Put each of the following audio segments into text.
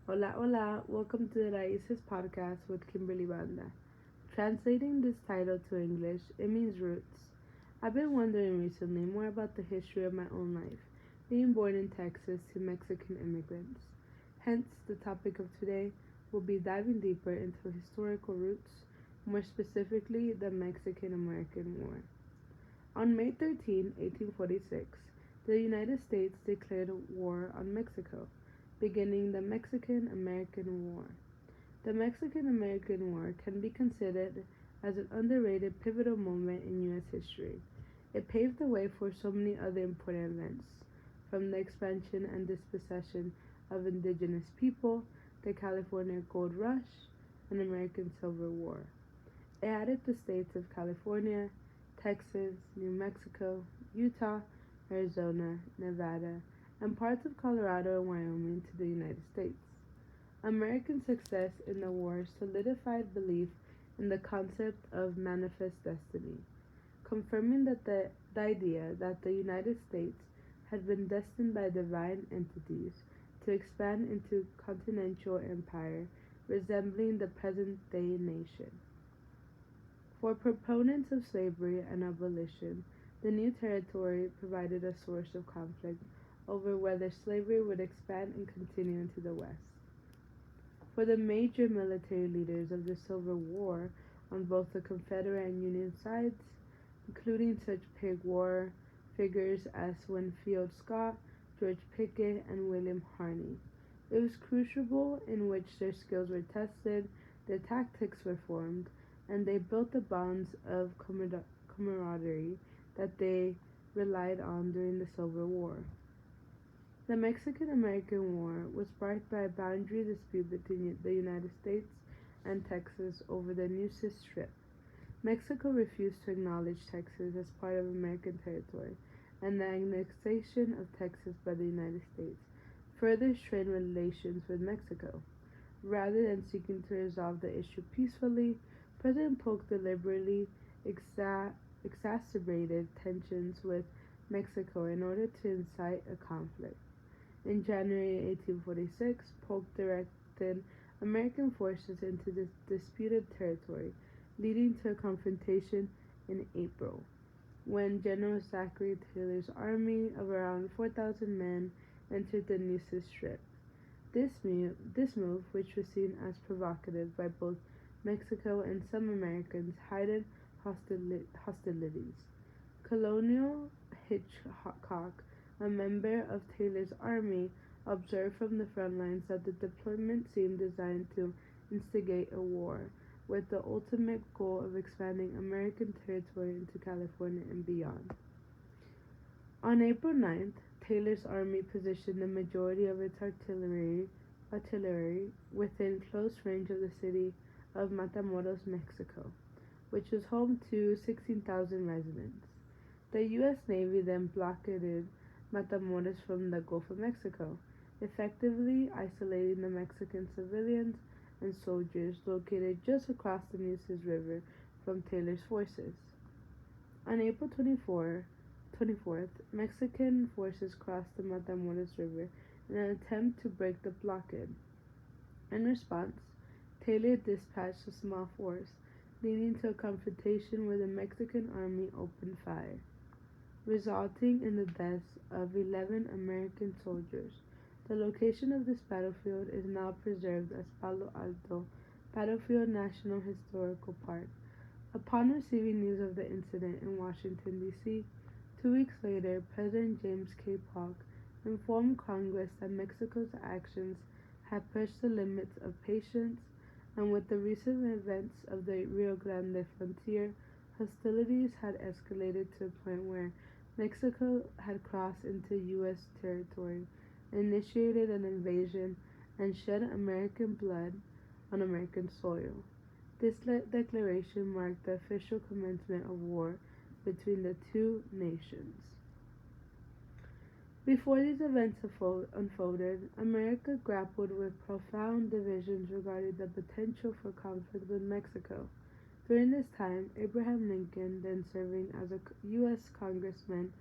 Hola, hola, welcome to the Raíces podcast with Kimberly Banda. Translating this title to English, it means roots. I've been wondering recently more about the history of my own life, being born in Texas to Mexican immigrants. Hence, the topic of today will be diving deeper into historical roots, more specifically the Mexican American War. On May 13, 1846, the United States declared war on Mexico, beginning the Mexican American War. The Mexican American War can be considered as an underrated pivotal moment in U.S. history. It paved the way for so many other important events, from the expansion and dispossession of indigenous people, the California Gold Rush, and American Civil War. It added the states of California, Texas, New Mexico, Utah, Arizona, Nevada, and parts of Colorado and Wyoming to the United States. American success in the war solidified belief in the concept of manifest destiny, confirming that the idea that the United States had been destined by divine entities to expand into continental empire resembling the present day nation. For proponents of slavery and abolition, the new territory provided a source of conflict over whether slavery would expand and continue into the West. For the major military leaders of the Civil War on both the Confederate and Union sides, including such Pig War figures as Winfield Scott, George Pickett, and William Harney, it was crucible in which their skills were tested, their tactics were formed, and they built the bonds of camaraderie that they relied on during the Civil War. The Mexican-American War was sparked by a boundary dispute between the United States and Texas over the Nueces Strip. Mexico refused to acknowledge Texas as part of American territory, and the annexation of Texas by the United States further strained relations with Mexico. Rather than seeking to resolve the issue peacefully, President Polk deliberately exacerbated tensions with Mexico in order to incite a conflict. In January 1846, Polk directed American forces into this disputed territory, leading to a confrontation in April, when General Zachary Taylor's army of around 4,000 men entered the Nueces Strip. This move, which was seen as provocative by both Mexico and some Americans, heightened hostilities. Colonel Hitchcock, a member of Taylor's army, observed from the front lines that the deployment seemed designed to instigate a war, with the ultimate goal of expanding American territory into California and beyond. On April 9th, Taylor's army positioned the majority of its artillery within close range of the city of Matamoros, Mexico, which was home to 16,000 residents. The U.S. Navy then blockaded Matamoros from the Gulf of Mexico, effectively isolating the Mexican civilians and soldiers located just across the Nueces River from Taylor's forces. On April 24th, Mexican forces crossed the Matamoros River in an attempt to break the blockade. In response, Taylor dispatched a small force, leading to a confrontation where the Mexican army opened fire, resulting in the deaths of 11 American soldiers. The location of this battlefield is now preserved as Palo Alto Battlefield National Historical Park. Upon receiving news of the incident in Washington, D.C., 2 weeks later, President James K. Polk informed Congress that Mexico's actions had pushed the limits of patience, and with the recent events of the Rio Grande frontier, hostilities had escalated to a point where Mexico had crossed into U.S. territory, initiated an invasion, and shed American blood on American soil. This declaration marked the official commencement of war between the two nations. Before these events unfolded, America grappled with profound divisions regarding the potential for conflict with Mexico. During this time, Abraham Lincoln, then serving as a U.S. congressman,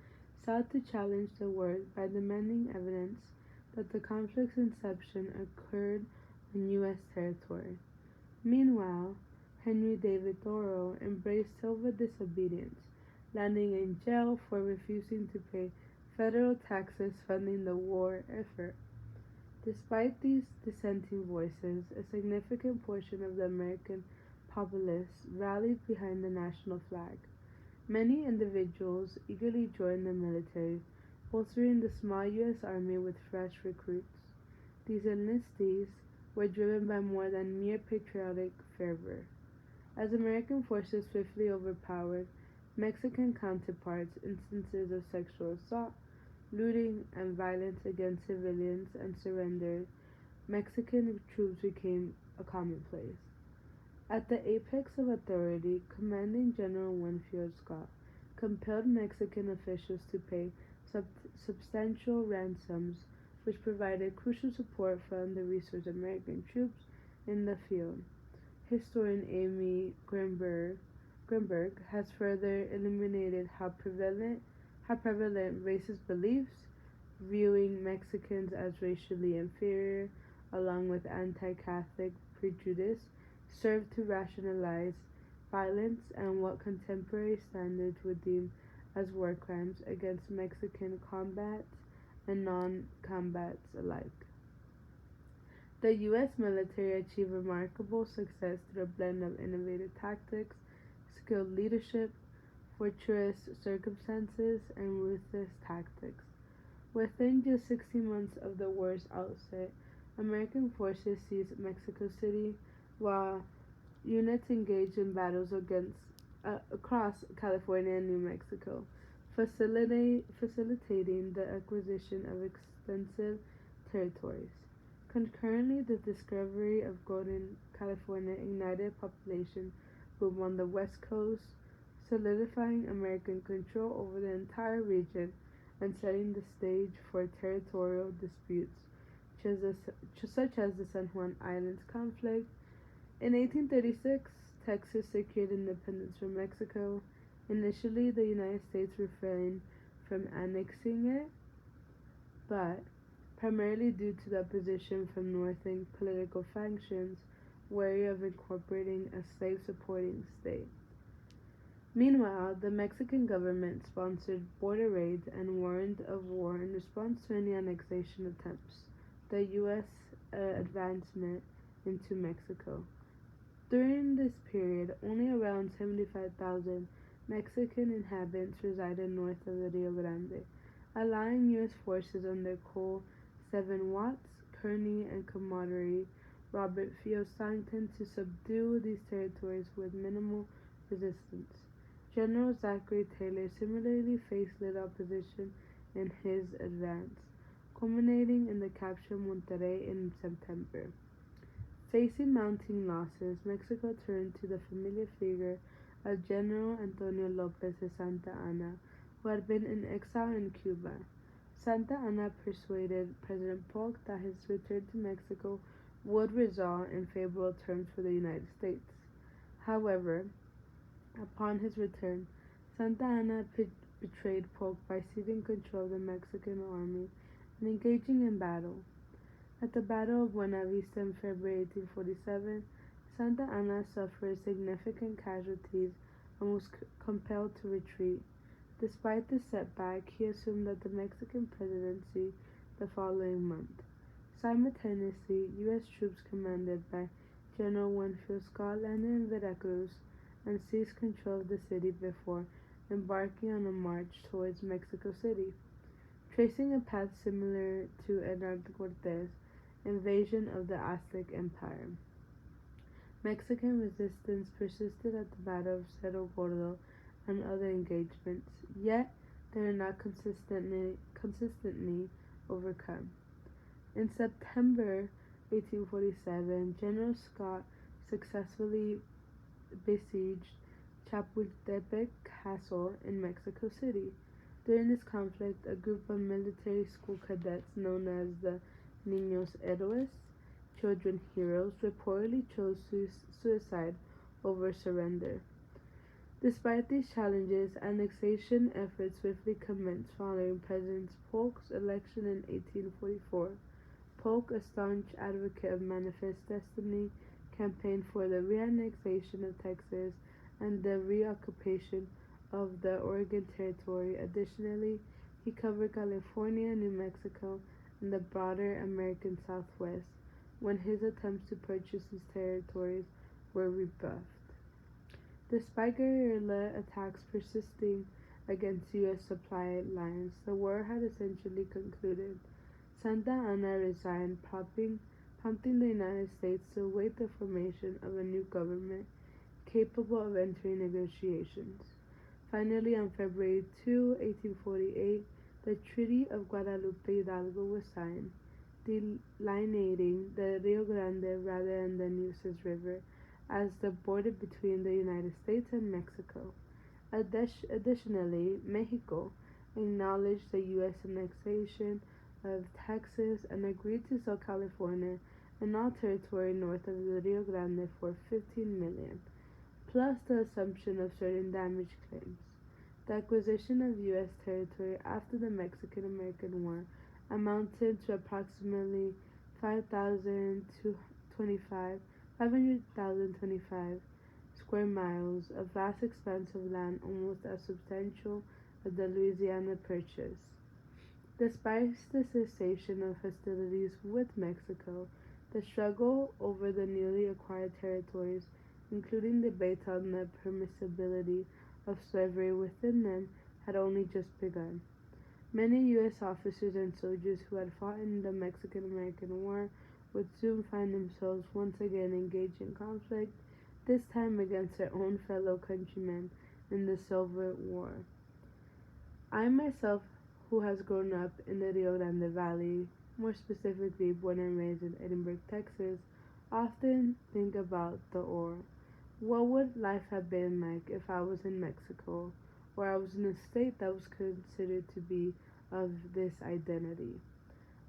sought to challenge the war by demanding evidence that the conflict's inception occurred on U.S. territory. Meanwhile, Henry David Thoreau embraced civil disobedience, landing in jail for refusing to pay federal taxes funding the war effort. Despite these dissenting voices, a significant portion of the American populace rallied behind the national flag. Many individuals eagerly joined the military, bolstering the small U.S. Army with fresh recruits. These enlistees were driven by more than mere patriotic fervor. As American forces swiftly overpowered Mexican counterparts, instances of sexual assault, looting, and violence against civilians and surrendered Mexican troops became a commonplace. At the apex of authority, Commanding General Winfield Scott compelled Mexican officials to pay sub- substantial ransoms, which provided crucial support for under-resourced American troops in the field. Historian Amy Grimberg has further illuminated how prevalent racist beliefs, viewing Mexicans as racially inferior, along with anti-Catholic prejudice, serve to rationalize violence and what contemporary standards would deem as war crimes against Mexican combats and non-combats alike. The U.S. military achieved remarkable success through a blend of innovative tactics, skilled leadership, fortuitous circumstances, and ruthless tactics. Within just 60 months of the war's outset, American forces seized Mexico City, while units engaged in battles across California and New Mexico, facilitating the acquisition of extensive territories. Concurrently, the discovery of gold in California ignited a population boom on the West Coast, solidifying American control over the entire region and setting the stage for territorial disputes such as the San Juan Islands conflict. In 1836, Texas secured independence from Mexico. Initially, the United States refrained from annexing it, but primarily due to the opposition from northern political factions wary of incorporating a slave-supporting state. Meanwhile, the Mexican government sponsored border raids and warned of war in response to any annexation attempts. The U.S. Advancement into Mexico. During this period, only around 75,000 Mexican inhabitants resided north of the Rio Grande, allowing U.S. forces under Col. 7 Watts, Kearny, and Commodore Robert Field Staunton to subdue these territories with minimal resistance. General Zachary Taylor similarly faced little opposition in his advance, culminating in the capture of Monterrey in September. Facing mounting losses, Mexico turned to the familiar figure of General Antonio Lopez de Santa Anna, who had been in exile in Cuba. Santa Anna persuaded President Polk that his return to Mexico would result in favorable terms for the United States. However, upon his return, Santa Anna betrayed Polk by seizing control of the Mexican army and engaging in battle. At the Battle of Buena Vista in February 1847, Santa Anna suffered significant casualties and was compelled to retreat. Despite this setback, he assumed the Mexican presidency the following month. Simultaneously, U.S. troops commanded by General Winfield Scott landed in Veracruz and seized control of the city before embarking on a march towards Mexico City. Tracing a path similar to Hernando Cortez' invasion of the Aztec Empire. Mexican resistance persisted at the Battle of Cerro Gordo and other engagements, yet they were not consistently overcome. In September 1847, General Scott successfully besieged Chapultepec Castle in Mexico City. During this conflict, a group of military school cadets known as the Niños Héroes, children heroes, reportedly chose suicide over surrender. Despite these challenges, annexation efforts swiftly commenced following President Polk's election in 1844. Polk, a staunch advocate of Manifest Destiny, campaigned for the reannexation of Texas and the reoccupation of the Oregon Territory. Additionally, he covered California, New Mexico, and the broader American Southwest when his attempts to purchase these territories were rebuffed. Despite guerrilla attacks persisting against U.S. supply lines, the war had essentially concluded. Santa Anna resigned, prompting the United States to await the formation of a new government capable of entering negotiations. Finally, on February 2, 1848, the Treaty of Guadalupe Hidalgo was signed, delineating the Rio Grande rather than the Nueces River as the border between the United States and Mexico. Additionally, Mexico acknowledged the U.S. annexation of Texas and agreed to sell California and all territory north of the Rio Grande for $15 million, plus the assumption of certain damage claims. The acquisition of U.S. territory after the Mexican-American War amounted to approximately 500,025 square miles, a vast expanse of land almost as substantial as the Louisiana Purchase. Despite the cessation of hostilities with Mexico, the struggle over the newly acquired territories, including debates on the permissibility of slavery within them, had only just begun. Many U.S. officers and soldiers who had fought in the Mexican-American War would soon find themselves once again engaged in conflict, this time against their own fellow countrymen in the Civil War. I myself, who has grown up in the Rio Grande Valley, more specifically born and raised in Edinburg, Texas, often think about the war. What would life have been like if I was in Mexico, or I was in a state that was considered to be of this identity?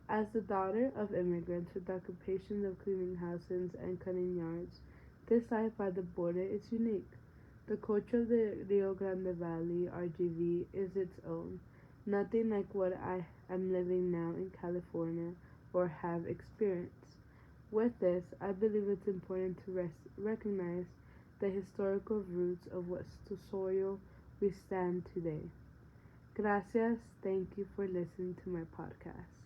As the daughter of immigrants with occupations of cleaning houses and cutting yards, this life by the border is unique. The culture of the Rio Grande Valley, RGV, is its own, nothing like what I am living now in California or have experienced. With this, I believe it's important to recognize the historical roots of what soil we stand today. Gracias. Thank you for listening to my podcast.